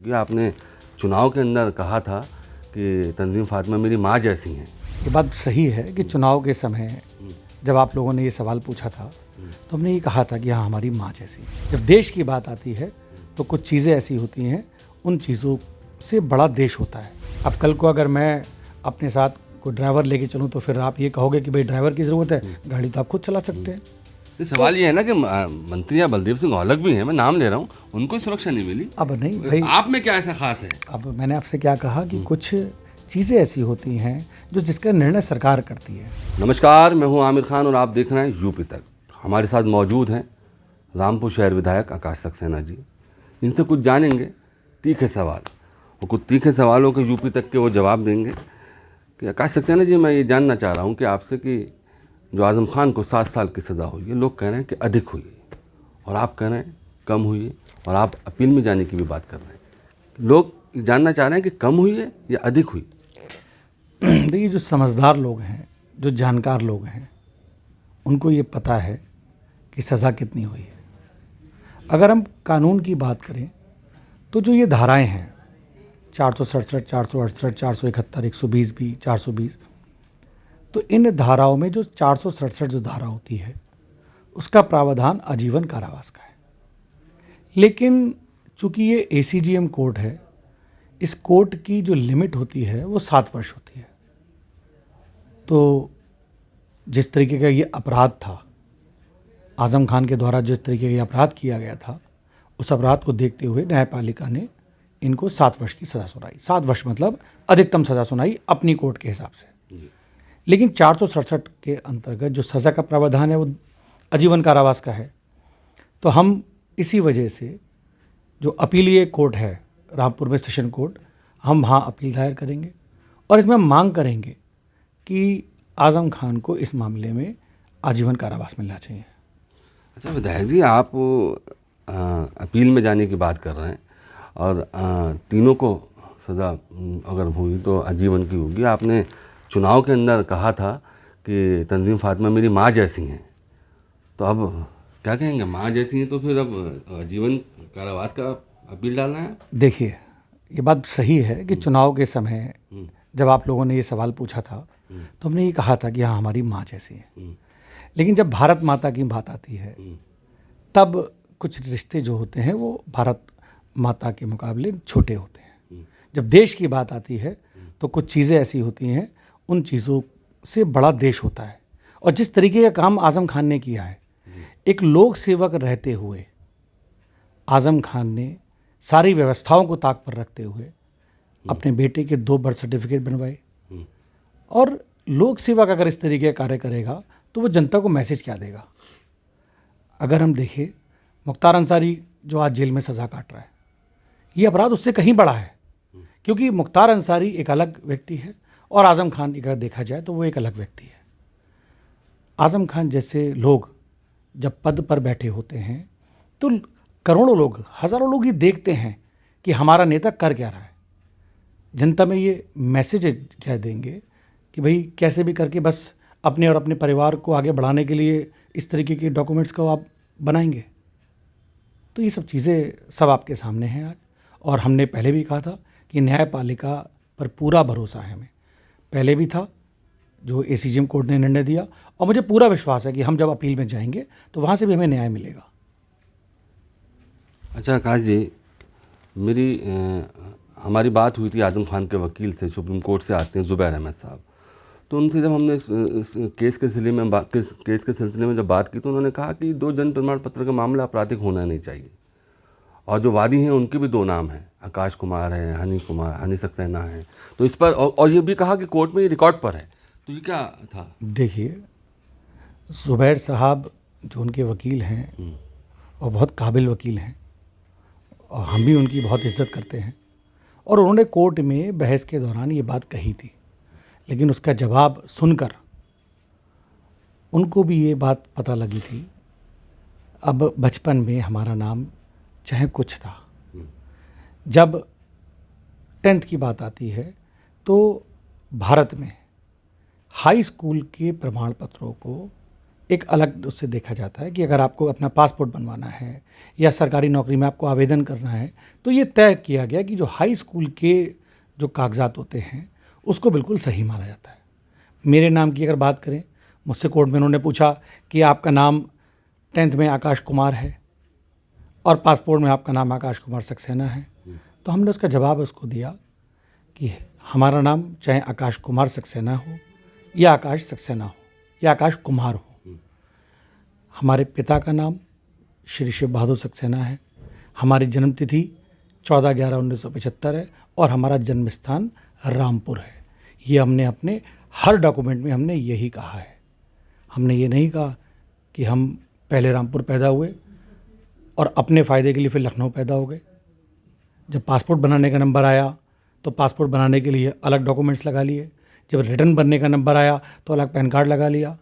होगी। आपने चुनाव के अंदर कहा था कि तंजीम फातिमा मेरी माँ जैसी हैं। ये बात सही है कि चुनाव के समय जब आप लोगों ने ये सवाल पूछा था तो हमने ये कहा था कि हाँ, हमारी माँ जैसी है। जब देश की बात आती है तो कुछ चीज़ें ऐसी होती हैं, उन चीज़ों से बड़ा देश होता है। अब कल को अगर मैं अपने साथ कोई ड्राइवर लेके चलूँ तो फिर आप ये कहोगे कि भाई ड्राइवर की ज़रूरत है, गाड़ी तो आप खुद चला सकते हैं। ये सवाल ये है ना कि मंत्री या बलदेव सिंह औलख भी हैं, मैं नाम ले रहा हूँ, उनको सुरक्षा नहीं मिली। अब नहीं भाई, आप में क्या ऐसा खास है? अब मैंने आपसे क्या कहा कि कुछ चीज़ें ऐसी होती हैं जो जिसका निर्णय सरकार करती है। नमस्कार, मैं हूं आमिर खान और आप देख रहे हैं यूपी तक। हमारे साथ मौजूद हैं रामपुर शहर विधायक आकाश सक्सेना जी। इनसे कुछ जानेंगे तीखे सवाल, और कुछ तीखे सवालों के यूपी तक के वो जवाब देंगे। कि आकाश सक्सेना जी, मैं ये जानना चाह रहा हूँ कि आपसे कि जो आज़म खान को 7 साल की सज़ा हुई है, लोग कह रहे हैं कि अधिक हुई है और आप कह रहे हैं कम हुई है, और आप अपील में जाने की भी बात कर रहे हैं। लोग जानना चाह रहे हैं कि कम हुई है या अधिक हुई। देखिए, जो समझदार लोग हैं, जो जानकार लोग हैं, उनको ये पता है कि सज़ा कितनी हुई है। अगर हम कानून की बात करें तो जो ये धाराएं हैं 467, 468, 471, 120 भी, 420, तो इन धाराओं में जो 467 जो धारा होती है उसका प्रावधान आजीवन कारावास का है। लेकिन चूंकि ये ACGM कोर्ट है, इस कोर्ट की जो लिमिट होती है वो 7 वर्ष होती है। तो जिस तरीके का ये अपराध था, आज़म खान के द्वारा जिस तरीके का ये अपराध किया गया था, उस अपराध को देखते हुए न्यायपालिका ने इनको 7 वर्ष की सज़ा सुनाई। 7 वर्ष मतलब अधिकतम सज़ा सुनाई अपनी कोर्ट के हिसाब से। लेकिन 467 के अंतर्गत जो सज़ा का प्रावधान है वो आजीवन कारावास का है। तो हम इसी वजह से जो अपीलीय कोर्ट है रामपुर में सेशन कोर्ट, हम वहाँ अपील दायर करेंगे और इसमें हम मांग करेंगे कि आज़म खान को इस मामले में आजीवन कारावास मिलना चाहिए। अच्छा विधायक जी, आप अपील में जाने की बात कर रहे हैं और तीनों को सज़ा अगर हुई तो आजीवन की होगी। आपने चुनाव के अंदर कहा था कि तंजीम फातिमा मेरी माँ जैसी हैं, तो अब क्या कहेंगे? माँ जैसी हैं तो फिर अब आजीवन कारावास का अपील डालना है? देखिए, ये बात सही है कि चुनाव के समय जब आप लोगों ने ये सवाल पूछा था तो हमने ये कहा था कि हाँ, हमारी माँ जैसी है। लेकिन जब भारत माता की बात आती है तब कुछ रिश्ते जो होते हैं वो भारत माता के मुकाबले छोटे होते हैं। जब देश की बात आती है तो कुछ चीज़ें ऐसी होती हैं, उन चीज़ों से बड़ा देश होता है। और जिस तरीके का काम आज़म खान ने किया है, एक लोक सेवक रहते हुए आज़म खान ने सारी व्यवस्थाओं को ताक पर रखते हुए अपने बेटे के 2 बर्थ सर्टिफिकेट बनवाए। और लोक सेवक अगर इस तरीके का कार्य करेगा तो वो जनता को मैसेज क्या देगा? अगर हम देखें, मुख्तार अंसारी जो आज जेल में सज़ा काट रहा है, ये अपराध उससे कहीं बड़ा है, क्योंकि मुख्तार अंसारी एक अलग व्यक्ति है और आज़म खान अगर देखा जाए तो वो एक अलग व्यक्ति है। आज़म खान जैसे लोग जब पद पर बैठे होते हैं तो करोड़ों लोग, हज़ारों लोग ये देखते हैं कि हमारा नेता कर क्या रहा है। जनता में ये मैसेज क्या देंगे कि भाई कैसे भी करके बस अपने और अपने परिवार को आगे बढ़ाने के लिए इस तरीके के डॉक्यूमेंट्स को आप बनाएंगे। तो ये सब चीज़ें सब आपके सामने हैं आज, और हमने पहले भी कहा था कि न्यायपालिका पर पूरा भरोसा है हमें। पहले भी था जो ACGM कोर्ट ने निर्णय दिया, और मुझे पूरा विश्वास है कि हम जब अपील में जाएंगे तो वहाँ से भी हमें न्याय मिलेगा। अच्छा आकाश जी, हमारी बात हुई थी आज़म खान के वकील से, सुप्रीम कोर्ट से आते हैं ज़ुबैर अहमद साहब। तो उनसे जब हमने इस केस के सिलसिले में जब बात की तो उन्होंने कहा कि 2 जन प्रमाण पत्र का मामला आपराधिक होना नहीं चाहिए, और जो वादी हैं उनके भी 2 नाम हैं, आकाश कुमार है, हनी सक्सेना है। तो इस पर और ये भी कहा कि कोर्ट में ये रिकॉर्ड पर है। तो ये क्या था? देखिए, ज़ुबैर साहब जो उनके वकील हैं और बहुत काबिल वकील हैं, और हम भी उनकी बहुत इज्जत करते हैं, और उन्होंने कोर्ट में बहस के दौरान ये बात कही थी। लेकिन उसका जवाब सुनकर उनको भी ये बात पता लगी थी, अब बचपन में हमारा नाम चाहे कुछ था, जब 10th की बात आती है तो भारत में हाई स्कूल के प्रमाण पत्रों को एक अलग उससे देखा जाता है कि अगर आपको अपना पासपोर्ट बनवाना है या सरकारी नौकरी में आपको आवेदन करना है तो ये तय किया गया कि जो हाई स्कूल के जो कागजात होते हैं उसको बिल्कुल सही माना जाता है। मेरे नाम की अगर बात करें, मुझसे कोर्ट में उन्होंने पूछा कि आपका नाम 10th में आकाश कुमार है और पासपोर्ट में आपका नाम आकाश कुमार सक्सेना है, तो हमने उसका जवाब उसको दिया कि हमारा नाम चाहे आकाश कुमार सक्सेना हो या आकाश सक्सेना हो या आकाश कुमार हो, हमारे पिता का नाम श्री शिव बहादुर सक्सेना है, हमारी जन्मतिथि 14/11/1975 है और हमारा जन्म स्थान रामपुर है। ये हमने अपने हर डॉक्यूमेंट में हमने यही कहा है। हमने ये नहीं कहा कि हम पहले रामपुर पैदा हुए और अपने फ़ायदे के लिए फिर लखनऊ पैदा हो गए। जब पासपोर्ट बनाने का नंबर आया तो पासपोर्ट बनाने के लिए अलग डॉक्यूमेंट्स लगा लिए, जब रिटर्न बनने का नंबर आया तो अलग पैन कार्ड लगा लिया,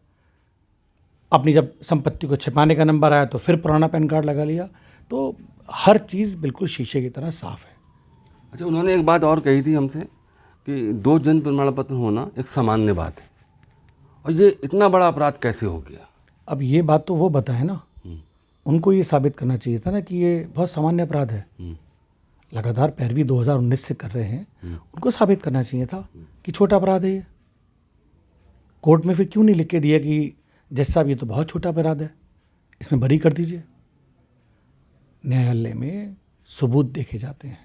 अपनी जब संपत्ति को छिपाने का नंबर आया तो फिर पुराना पैन कार्ड लगा लिया। तो हर चीज़ बिल्कुल शीशे की तरह साफ़ है। अच्छा, उन्होंने एक बात और कही थी हमसे कि 2 जन्म प्रमाण पत्र होना एक सामान्य बात है, और ये इतना बड़ा अपराध कैसे हो गया? अब ये बात तो वो बताए ना, उनको ये साबित करना चाहिए था ना कि ये बहुत सामान्य अपराध है। लगातार पैरवी 2019 से कर रहे हैं, उनको साबित करना चाहिए था कि छोटा अपराध है ये। कोर्ट में फिर क्यों नहीं लिख के दिया कि जज साहब ये तो बहुत छोटा अपराध है, इसमें बरी कर दीजिए। न्यायालय में सबूत देखे जाते हैं।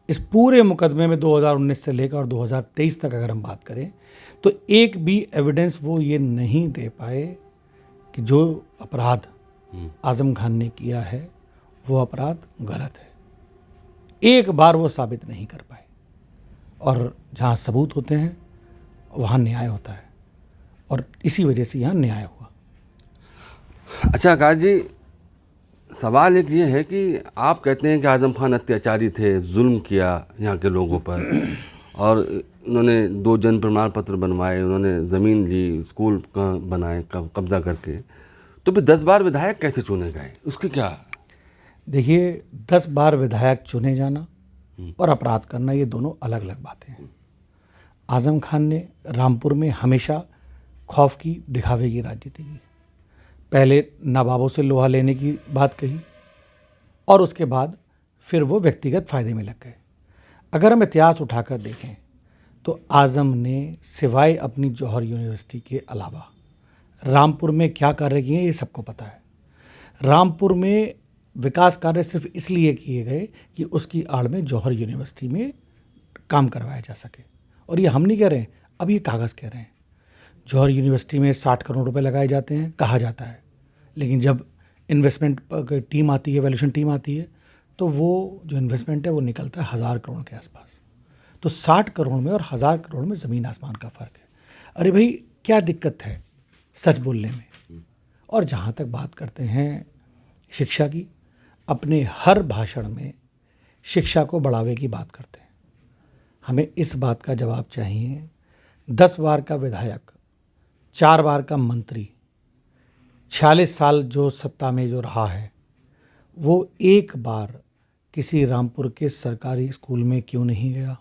इस पूरे मुकदमे में 2019 से लेकर और 2023 तक अगर हम बात करें तो एक भी एविडेंस वो ये नहीं दे पाए कि जो अपराध आजम खान ने किया है वो अपराध गलत है। एक बार वो साबित नहीं कर पाए, और जहाँ सबूत होते हैं वहाँ न्याय होता है, और इसी वजह से यहाँ न्याय हुआ। अच्छा आकाश जी, सवाल एक ये है कि आप कहते हैं कि आजम खान अत्याचारी थे, जुल्म किया यहाँ के लोगों पर, और उन्होंने 2 जन्म प्रमाण पत्र बनवाए, उन्होंने ज़मीन ली, स्कूल बनाए कब्जा करके, तो फिर 10 बार विधायक कैसे चुने गए? उसके क्या? देखिए, 10 बार विधायक चुने जाना और अपराध करना ये दोनों अलग अलग बातें हैं। आजम खान ने रामपुर में हमेशा खौफ की, दिखावे की राजनीति की। पहले नवाबों से लोहा लेने की बात कही और उसके बाद फिर वो व्यक्तिगत फ़ायदे में लग गए। अगर हम इतिहास उठाकर देखें तो आजम ने सिवाय अपनी जौहर यूनिवर्सिटी के अलावा रामपुर में क्या कार्य किए ये सबको पता है। रामपुर में विकास कार्य सिर्फ इसलिए किए गए कि उसकी आड़ में जौहर यूनिवर्सिटी में काम करवाया जा सके, और ये हम नहीं कह रहे हैं, अब ये कागज़ कह रहे हैं। जौहर यूनिवर्सिटी में 60 करोड़ रुपए लगाए जाते हैं कहा जाता है, लेकिन जब इन्वेस्टमेंट टीम आती है, वैल्यूएशन टीम आती है, तो वो जो इन्वेस्टमेंट है वो निकलता है 1000 करोड़ के आसपास। तो 60 करोड़ में और 1000 करोड़ में ज़मीन आसमान का फ़र्क है। अरे भाई, क्या दिक्कत है सच बोलने में? और जहाँ तक बात करते हैं शिक्षा की, अपने हर भाषण में शिक्षा को बढ़ावे की बात करते हैं। हमें इस बात का जवाब चाहिए, 10 बार का विधायक, 4 बार का मंत्री, 46 साल जो सत्ता में जो रहा है, वो एक बार किसी रामपुर के सरकारी स्कूल में क्यों नहीं गया?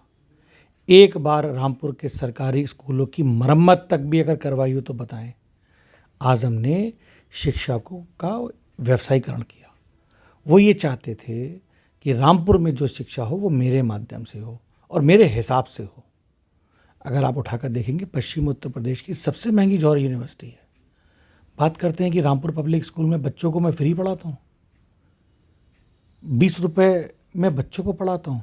एक बार रामपुर के सरकारी स्कूलों की मरम्मत तक भी अगर करवाई हो तो बताएं। आजम ने शिक्षा का व्यवसायीकरण किया। वो ये चाहते थे कि रामपुर में जो शिक्षा हो वो मेरे माध्यम से हो और मेरे हिसाब से हो। अगर आप उठाकर देखेंगे, पश्चिम उत्तर प्रदेश की सबसे महंगी जौहर यूनिवर्सिटी है। बात करते हैं कि रामपुर पब्लिक स्कूल में बच्चों को मैं फ्री पढ़ाता हूँ, 20 रुपये में बच्चों को पढ़ाता हूँ।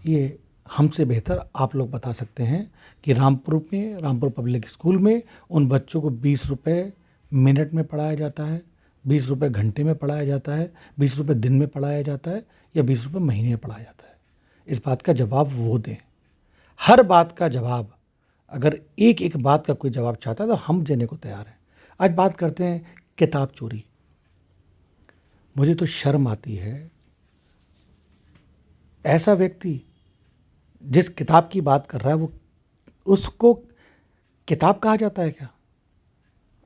ये हमसे बेहतर आप लोग बता सकते हैं कि रामपुर पब्लिक स्कूल में उन बच्चों को 20 रुपये मिनट में पढ़ाया जाता है, 20 रुपये घंटे में पढ़ाया जाता है, 20 रुपये दिन में पढ़ाया जाता है, या 20 रुपये महीने में पढ़ाया जाता है। इस बात का जवाब वो दें। हर बात का जवाब, अगर एक एक बात का कोई जवाब चाहता है तो हम देने को तैयार हैं। आज बात करते हैं किताब चोरी। मुझे तो शर्म आती है, ऐसा व्यक्ति जिस किताब की बात कर रहा है वो उसको किताब कहा जाता है क्या?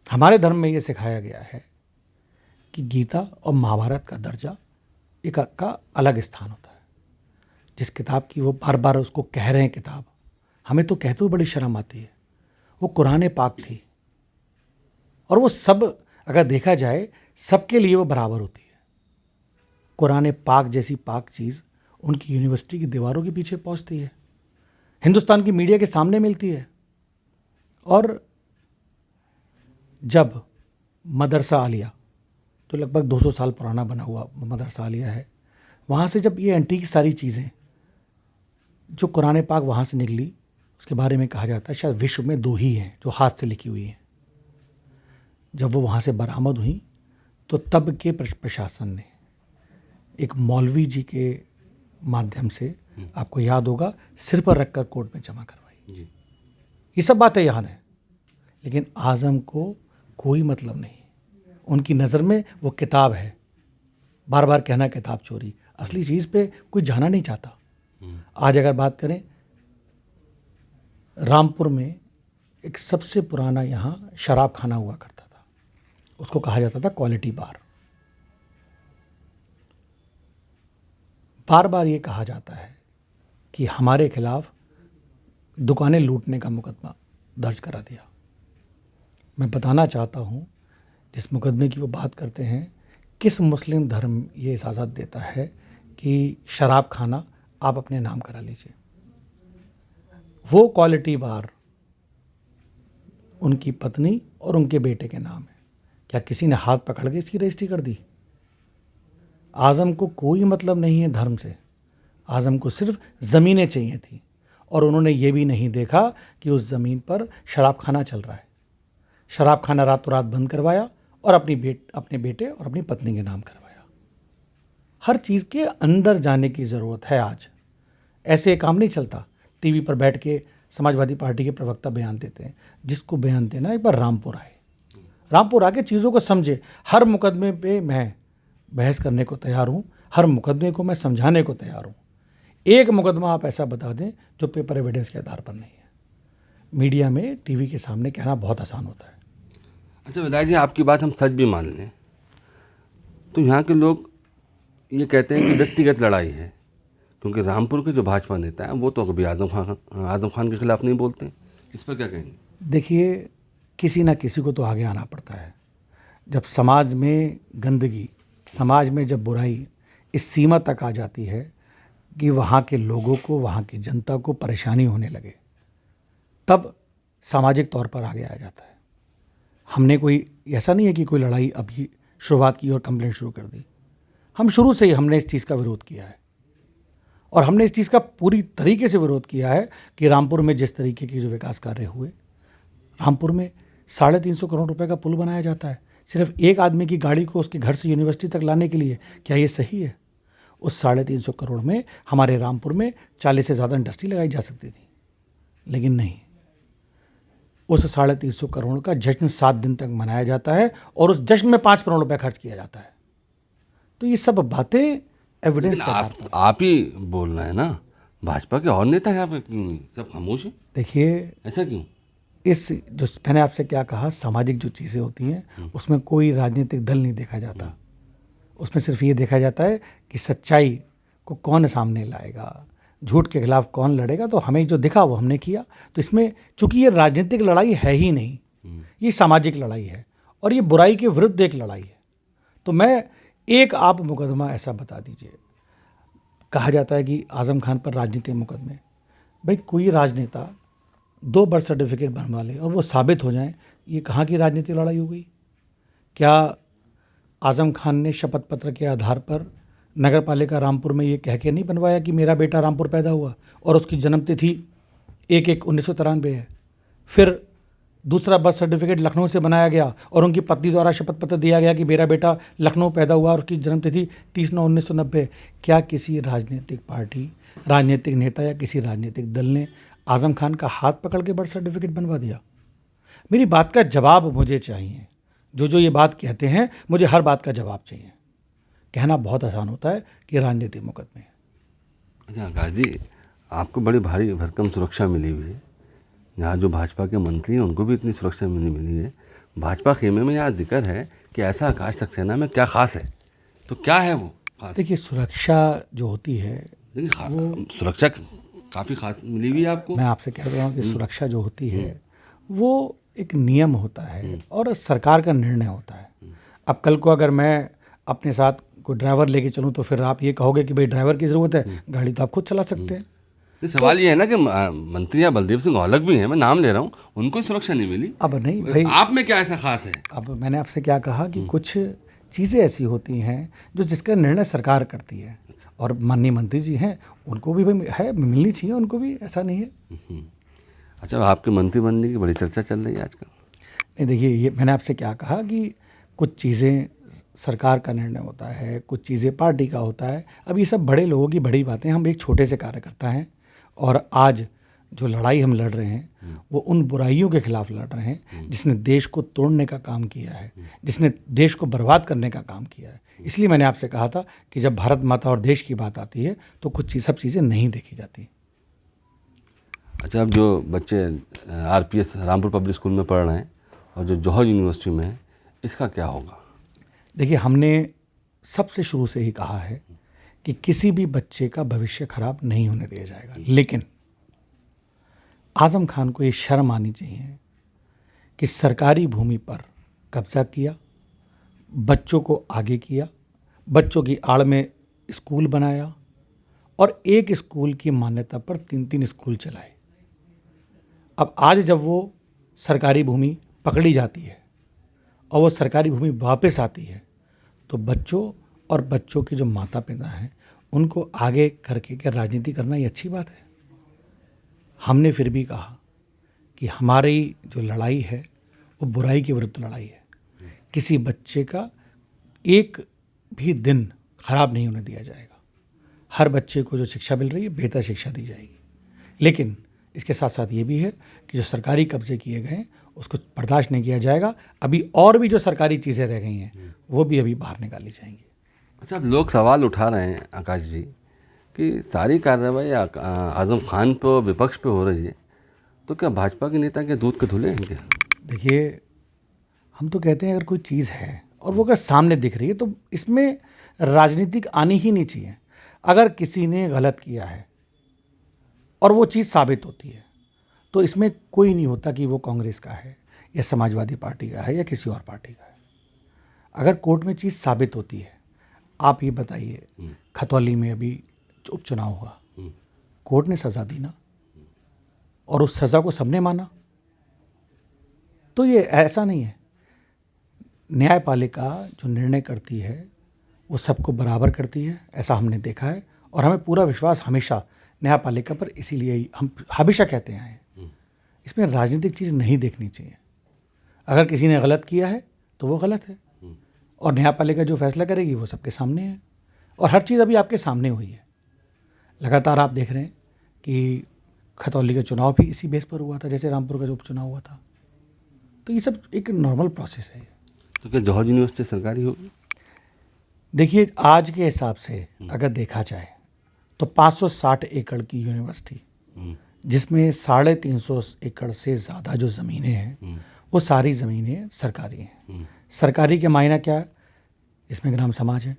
हमारे धर्म में ये सिखाया गया है कि गीता और महाभारत का दर्जा एक का अलग स्थान होता है। जिस किताब की वो बार बार उसको कह रहे हैं किताब, हमें तो कहते हुए बड़ी शर्म आती है। वो कुरान पाक थी, और वो सब अगर देखा जाए सबके लिए वो बराबर होती है। कुरान पाक जैसी पाक चीज़ उनकी यूनिवर्सिटी की दीवारों के पीछे पहुंचती है, हिंदुस्तान की मीडिया के सामने मिलती है। और जब मदरसा आलिया, जो लगभग 200 साल पुराना बना हुआ मदरसा आलिया है, वहाँ से जब ये एंटीक सारी चीज़ें जो कुरान पाक वहाँ से निकली, उसके बारे में कहा जाता है शायद विश्व में 2 ही हैं जो हाथ से लिखी हुई हैं। जब वो वहाँ से बरामद हुई तो तब के प्रशासन ने एक मौलवी जी के माध्यम से, आपको याद होगा, सिर पर रखकर कोर्ट में जमा करवाई। ये सब बातें याद हैं, लेकिन आज़म को कोई मतलब नहीं। उनकी नज़र में वो किताब है, बार बार कहना किताब चोरी, असली चीज़ पे कोई जाना नहीं चाहता। आज अगर बात करें, रामपुर में एक सबसे पुराना यहाँ शराब खाना हुआ करता था, उसको कहा जाता था क्वालिटी बार। बार बार ये कहा जाता है कि हमारे खिलाफ दुकानें लूटने का मुकदमा दर्ज करा दिया। मैं बताना चाहता हूँ, जिस मुकदमे की वो बात करते हैं, किस मुस्लिम धर्म ये इजाज़त देता है कि शराब खाना आप अपने नाम करा लीजिए। वो क्वालिटी बार उनकी पत्नी और उनके बेटे के नाम है। क्या किसी ने हाथ पकड़ के इसकी रजिस्ट्री कर दी? आज़म को कोई मतलब नहीं है धर्म से, आज़म को सिर्फ ज़मीनें चाहिए थी, और उन्होंने ये भी नहीं देखा कि उस ज़मीन पर शराब खाना चल रहा है। शराब खाना रातों रात बंद करवाया और अपने बेटे और अपनी पत्नी के नाम करवाया। हर चीज़ के अंदर जाने की ज़रूरत है। आज ऐसे काम नहीं चलता। टीवी पर बैठ के समाजवादी पार्टी के प्रवक्ता बयान देते हैं, जिसको बयान देना एक बार रामपुर आए, रामपुर आके चीज़ों को समझे। हर मुकदमे पे मैं बहस करने को तैयार हूँ, हर मुकदमे को मैं समझाने को तैयार हूँ। एक मुकदमा आप ऐसा बता दें जो पेपर एविडेंस के आधार पर नहीं है। मीडिया में, टीवी के सामने कहना बहुत आसान होता है। अच्छा विधायक जी, आपकी बात हम सच भी मान लें तो यहाँ के लोग ये कहते हैं कि व्यक्तिगत लड़ाई है, क्योंकि रामपुर के जो भाजपा नेता हैं वो तो कभी आज़म खान के खिलाफ नहीं बोलते। इस पर क्या कहेंगे? देखिए, किसी ना किसी को तो आगे आना पड़ता है। जब समाज में गंदगी, समाज में जब बुराई इस सीमा तक आ जाती है कि वहाँ के लोगों को, वहाँ की जनता को परेशानी होने लगे, तब सामाजिक तौर पर आगे आ जाता है। हमने कोई ऐसा नहीं है कि कोई लड़ाई अभी शुरुआत की और कंप्लेंट शुरू कर दी। हम शुरू से ही हमने इस चीज़ का विरोध किया है, और हमने इस चीज़ का पूरी तरीके से विरोध किया है कि रामपुर में जिस तरीके के जो विकास कार्य हुए, रामपुर में 350 करोड़ रुपए का पुल बनाया जाता है सिर्फ एक आदमी की गाड़ी को उसके घर से यूनिवर्सिटी तक लाने के लिए। क्या ये सही है? उस 350 करोड़ में हमारे रामपुर में 40 से ज़्यादा इंडस्ट्री लगाई जा सकती थी, लेकिन नहीं। उस 350 करोड़ का जश्न 7 दिन तक मनाया जाता है, और उस जश्न में 5 करोड़ रुपए खर्च किया जाता है। तो ये सब बातें एविडेंस के आधार पर। आप ही बोलना है ना, भाजपा के और नेता यहाँ पे क्यों नहीं, सब खामोश है? देखिए, ऐसा क्यों? इस जो मैंने आपसे क्या कहा, सामाजिक जो चीज़ें होती हैं उसमें कोई राजनीतिक दल नहीं देखा जाता। उसमें सिर्फ ये देखा जाता है कि सच्चाई को कौन सामने लाएगा, झूठ के खिलाफ कौन लड़ेगा। तो हमें जो दिखा वो हमने किया। तो इसमें चूंकि ये राजनीतिक लड़ाई है ही नहीं, ये सामाजिक लड़ाई है, और ये बुराई के विरुद्ध एक लड़ाई है। तो मैं एक आप मुकदमा ऐसा बता दीजिए। कहा जाता है कि आज़म खान पर राजनीतिक मुकदमे। भाई, कोई राजनेता 2 बर्थ सर्टिफिकेट बनवा ले और वो साबित हो जाए, ये कहाँ की राजनीतिक लड़ाई हो गई? क्या आज़म खान ने शपथ पत्र के आधार पर नगर पालिका रामपुर में ये कह के नहीं बनवाया कि मेरा बेटा रामपुर पैदा हुआ और उसकी जन्मतिथि 1/1/1993 है? फिर दूसरा बर्थ सर्टिफिकेट लखनऊ से बनाया गया और उनकी पत्नी द्वारा शपथ पत्र दिया गया कि मेरा बेटा लखनऊ पैदा हुआ और उसकी जन्मतिथि 30/9/1990। क्या किसी राजनीतिक पार्टी, राजनीतिक नेता या किसी राजनीतिक दल ने आज़म खान का हाथ पकड़ के बर्थ सर्टिफिकेट बनवा दिया? मेरी बात का जवाब मुझे चाहिए। जो ये बात कहते हैं, मुझे हर बात का जवाब चाहिए। कहना बहुत आसान होता है कि राजनीतिक मुकदमे हैं। अच्छा आकाश जी, आपको बड़ी भारी भरकम सुरक्षा मिली हुई है। यहाँ जो भाजपा के मंत्री हैं उनको भी इतनी सुरक्षा मिली है। भाजपा खेमे में यहाँ जिक्र है कि ऐसा आकाश सक्सेना में क्या खास है, तो क्या है वो खास? देखिए, सुरक्षा जो होती है, वो सुरक्षा काफ़ी खास मिली हुई है आपको। मैं आपसे कह रहा हूँ कि सुरक्षा जो होती है वो एक नियम होता है और सरकार का निर्णय होता है। अब कल को अगर मैं अपने साथ कोई ड्राइवर लेके चलूँ तो फिर आप ये कहोगे कि भाई ड्राइवर की ज़रूरत है, गाड़ी तो आप खुद चला सकते हैं। ये सवाल ये है ना कि मंत्री या बलदेव सिंह औलख भी हैं, मैं नाम ले रहा हूँ, उनको सुरक्षा नहीं मिली। अब नहीं भाई, आप में क्या ऐसा खास है? अब मैंने आपसे क्या कहा कि कुछ चीज़ें ऐसी होती हैं जो जिसका निर्णय सरकार करती है, और माननीय मंत्री जी हैं, उनको भी भाई है, मिलनी चाहिए उनको भी, ऐसा नहीं है। अच्छा, आपके मंत्री बनने की बड़ी चर्चा चल रही है आजकल। नहीं देखिए, ये मैंने आपसे क्या कहा कि कुछ चीज़ें सरकार का निर्णय होता है, कुछ चीज़ें पार्टी का होता है। अब ये सब बड़े लोगों की बड़ी बातें, हम एक छोटे से कार्यकर्ता हैं, और आज जो लड़ाई हम लड़ रहे हैं वो उन बुराइयों के खिलाफ लड़ रहे हैं जिसने देश को तोड़ने का काम किया है, जिसने देश को बर्बाद करने का काम किया है। इसलिए मैंने आपसे कहा था कि जब भारत माता और देश की बात आती है तो कुछ सब चीज़ें नहीं देखी जाती। अच्छा, अब जो बच्चे RPS रामपुर पब्लिक स्कूल में पढ़ रहे हैं और जो जौहर यूनिवर्सिटी में है, इसका क्या होगा? देखिए, हमने सबसे शुरू से ही कहा है कि किसी भी बच्चे का भविष्य खराब नहीं होने दिया जाएगा, लेकिन आज़म खान को ये शर्म आनी चाहिए कि सरकारी भूमि पर कब्जा किया, बच्चों को आगे किया, बच्चों की आड़ में स्कूल बनाया, और एक स्कूल की मान्यता पर 3-3 स्कूल चलाए। अब आज जब वो सरकारी भूमि पकड़ी जाती है और वो सरकारी भूमि वापस आती है तो बच्चों और बच्चों के जो माता पिता हैं उनको आगे करके क्या राजनीति करना ये अच्छी बात है? हमने फिर भी कहा कि हमारी जो लड़ाई है वो बुराई के विरुद्ध लड़ाई है। किसी बच्चे का एक भी दिन खराब नहीं होने दिया जाएगा। हर बच्चे को जो शिक्षा मिल रही है बेहतर शिक्षा दी जाएगी, लेकिन इसके साथ साथ ये भी है कि जो सरकारी कब्जे किए गए हैं उसको बर्दाश्त नहीं किया जाएगा। अभी और भी जो सरकारी चीज़ें रह गई हैं वो भी अभी बाहर निकाली जाएंगी। अच्छा, अब लोग सवाल उठा रहे हैं आकाश जी कि सारी कार्रवाई आज़म खान पे विपक्ष पे हो रही है, तो क्या भाजपा के नेता के दूध के धुले हैं क्या? देखिए, हम तो कहते हैं अगर कोई चीज़ है और वो अगर सामने दिख रही है तो इसमें राजनीतिक आनी ही नहीं चाहिए। अगर किसी ने गलत किया है और वो चीज़ साबित होती है तो इसमें कोई नहीं होता कि वो कांग्रेस का है या समाजवादी पार्टी का है या किसी और पार्टी का है। अगर कोर्ट में चीज़ साबित होती है, आप ये बताइए, खतौली में अभी उपचुनाव हुआ, कोर्ट ने सज़ा दी ना, और उस सज़ा को सबने माना। तो ये ऐसा नहीं है, न्यायपालिका जो निर्णय करती है वो सबको बराबर करती है, ऐसा हमने देखा है, और हमें पूरा विश्वास हमेशा न्यायपालिका पर, इसीलिए ही हम हमेशा कहते हैं इसमें राजनीतिक चीज़ नहीं देखनी चाहिए। अगर किसी ने गलत किया है तो वो गलत है, और न्यायपालिका जो फैसला करेगी वो सबके सामने है, और हर चीज़ अभी आपके सामने हुई है। लगातार आप देख रहे हैं कि खतौली का चुनाव भी इसी बेस पर हुआ था जैसे रामपुर का जो उपचुनाव हुआ था। तो ये सब एक नॉर्मल प्रोसेस है। तो क्या जौहर यूनिवर्सिटी सरकारी होगी? देखिए, आज के हिसाब से अगर देखा जाए तो 560 एकड़ की यूनिवर्सिटी, जिसमें 350 एकड़ से ज़्यादा जो ज़मीनें हैं वो सारी ज़मीनें सरकारी हैं। सरकारी के मायना क्या है? जिसमें ग्राम समाज है,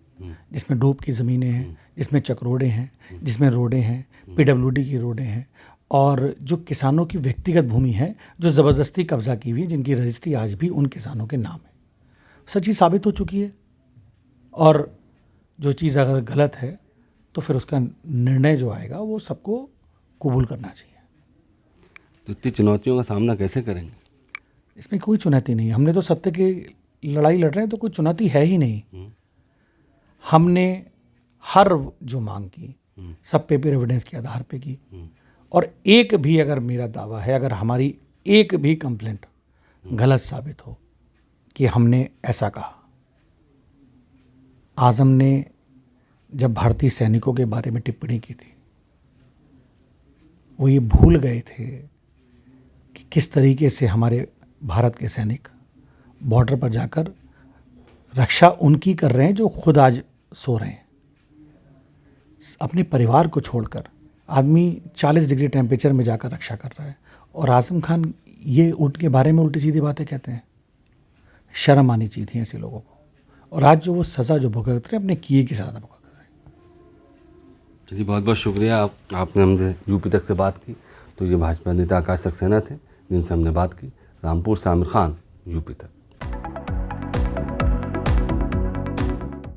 जिसमें डूब की ज़मीनें हैं, जिसमें चकरोड़े हैं, जिसमें रोडें हैं, PWD की रोडें हैं, और जो किसानों की व्यक्तिगत भूमि है जो ज़बरदस्ती कब्जा की हुई है, जिनकी रजिस्ट्री आज भी उन किसानों के नाम है। सच चीज़ साबित हो चुकी है, और जो चीज़ अगर गलत है तो फिर उसका निर्णय जो आएगा वो सबको कबूल करना चाहिए। तो इतनी चुनौतियों का सामना कैसे करेंगे? इसमें कोई चुनौती नहीं है। हमने तो सत्य की लड़ाई लड़ रहे हैं, तो कोई चुनौती है ही नहीं। हमने हर जो मांग की सब पेपर एविडेंस के आधार पे की, और एक भी अगर मेरा दावा है, अगर हमारी एक भी कंप्लेंट गलत साबित हो कि हमने ऐसा कहा। आज़म ने जब भारतीय सैनिकों के बारे में टिप्पणी की थी, वो ये भूल गए थे कि किस तरीके से हमारे भारत के सैनिक बॉर्डर पर जाकर रक्षा उनकी कर रहे हैं जो खुद आज सो रहे हैं। अपने परिवार को छोड़कर आदमी 40 डिग्री टेम्परेचर में जाकर रक्षा कर रहा है, और आज़म खान ये उनके बारे में उल्टी सीधी बातें कहते हैं। शर्म आनी चाहिए थी ऐसे लोगों को, और आज जो वो सज़ा जो भुगत रहे हैं अपने किए की सज़ा भुगत रहे हैं। चलिए, बहुत बहुत शुक्रिया, आपने हमसे यूपी तक से बात की। तो ये भाजपा नेता आकाश सक्सेना थे जिनसे हमने बात की। रामपुर से आमिर खान, यूपी तक।